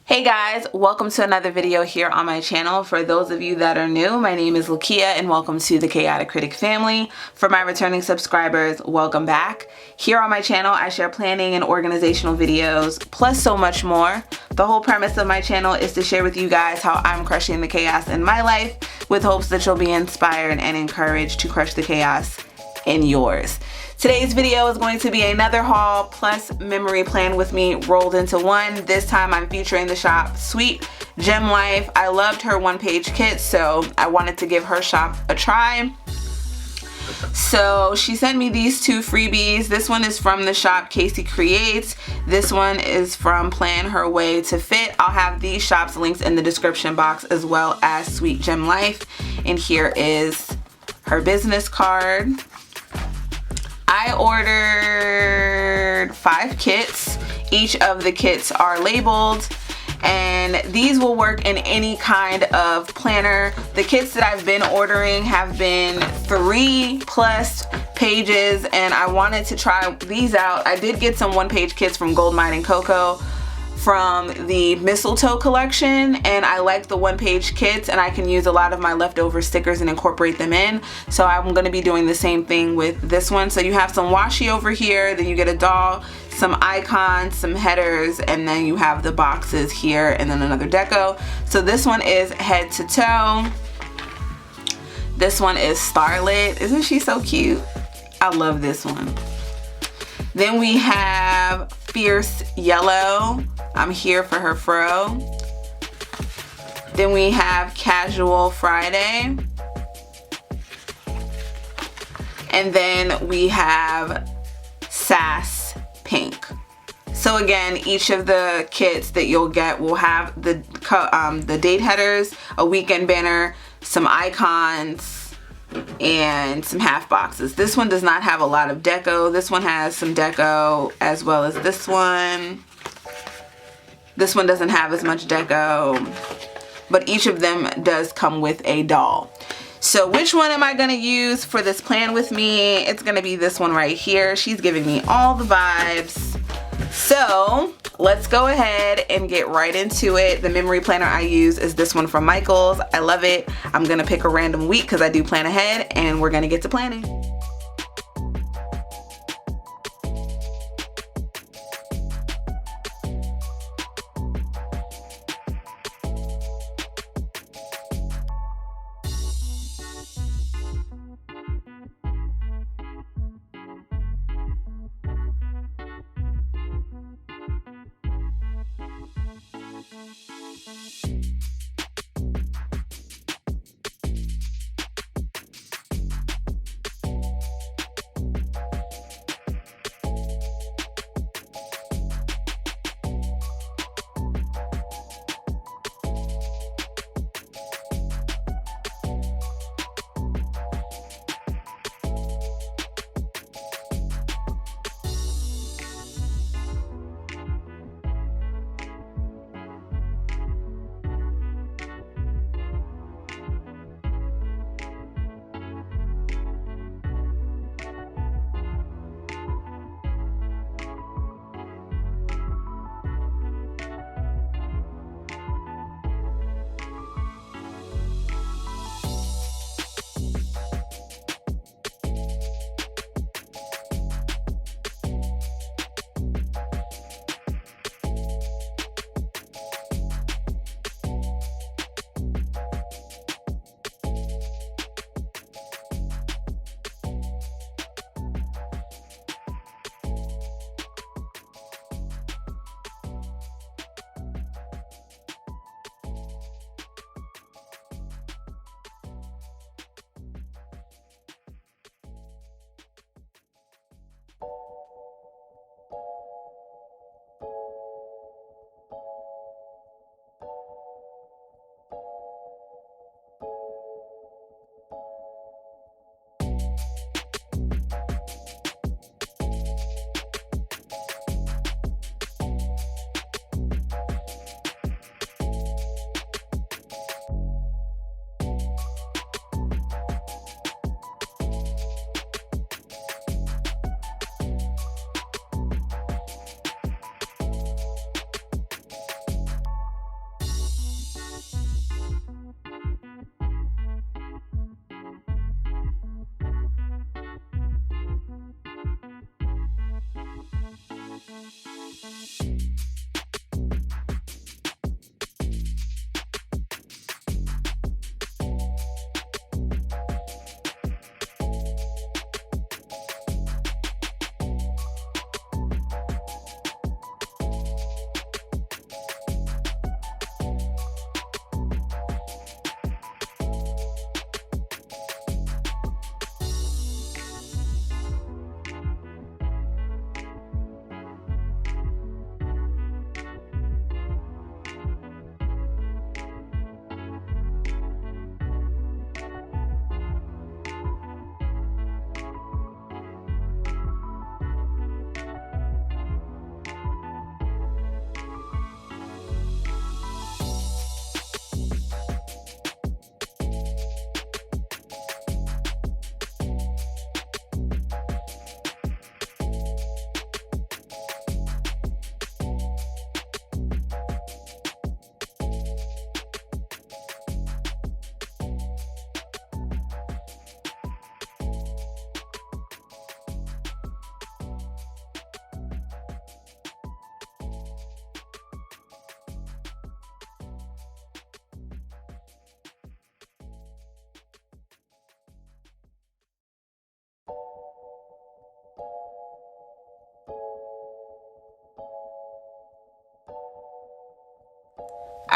Hey guys, welcome to another video here on my channel. For those of you that are new, my name is Lakia and welcome to the Chaotic Critic family. For my returning subscribers, welcome back. Here on my channel, I share planning and organizational videos, plus so much more. The whole premise of my channel is to share with you guys how I'm crushing the chaos in my life with hopes that you'll be inspired and encouraged to crush the chaos in yours. Today's video is going to be another haul plus memory plan with me rolled into one. This time I'm featuring the shop Sweet Gem Life. I loved her one-page kit, so I wanted to give her shop a try. So she sent me these two freebies. This one is from the shop Casey Creates. This one is from Plan Her Way to Fit. I'll have these shops links in the description box as well as Sweet Gem Life. And here is her business card. I ordered 5 kits. Each of the kits are labeled and these will work in any kind of planner. The kits that I've been ordering have been 3+ pages and I wanted to try these out. I did get some one-page kits from Gold Mine and Cocoa from the Mistletoe collection, and I like the one-page kits and I can use a lot of my leftover stickers and incorporate them in. So I'm going to be doing the same thing with this one. So you have some washi over here, then you get a doll, some icons, some headers, and then you have the boxes here and then another deco. So this one is head to toe. This one is Starlit. Isn't she so cute? I love this one. Then we have Fierce Yellow. I'm here for her fro. Then we have Casual Friday. And then we have Sass Pink. So again, each of the kits that you'll get will have the date headers, a weekend banner, some icons, and some half boxes. This one does not have a lot of deco. This one has some deco as well as this one. This one doesn't have as much deco, but each of them does come with a doll. So which one am I gonna use for this plan with me? It's gonna be this one right here. She's giving me all the vibes. So let's go ahead and get right into it. The memory planner I use is this one from Michaels. I love it. I'm gonna pick a random week because I do plan ahead, and we're gonna get to planning.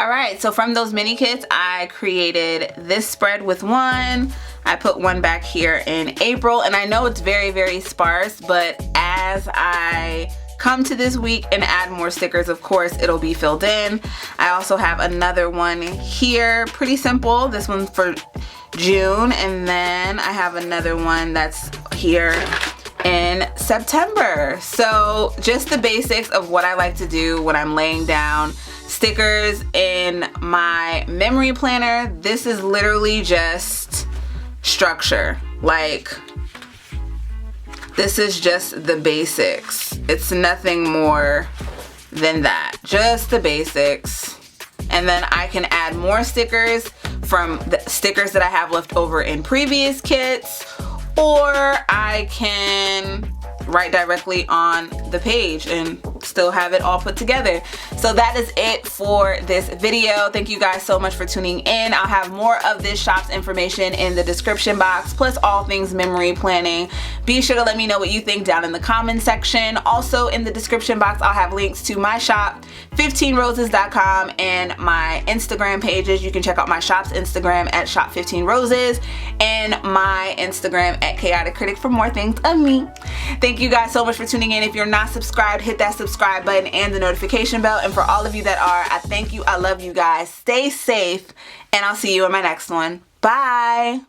Alright, so from those mini kits, I created this spread with one. I put one back here in April, and I know it's very, very sparse, but as I come to this week and add more stickers, of course, it'll be filled in. I also have another one here, pretty simple. This one's for June, and then I have another one that's here in September. So just the basics of what I like to do when I'm laying down stickers in my memory planner. This is literally just structure. Like, this is just the basics. It's nothing more than that. Just the basics. And then I can add more stickers from the stickers that I have left over in previous kits, or I can write directly on the page and still have it all put together. So that is it for this video. Thank you guys so much for tuning in. I'll have more of this shop's information in the description box, plus all things memory planning. Be sure to let me know what you think down in the comment section. Also in the description box, I'll have links to my shop, 15roses.com, and my Instagram pages. You can check out my shop's Instagram at shop15roses and my Instagram at Chaotic Critic for more things of me. Thank you guys so much for tuning in. If you're not subscribed, hit that subscribe button and the notification bell. And for all of you that are, I thank you. I love you guys. Stay safe, and I'll see you in my next one. Bye.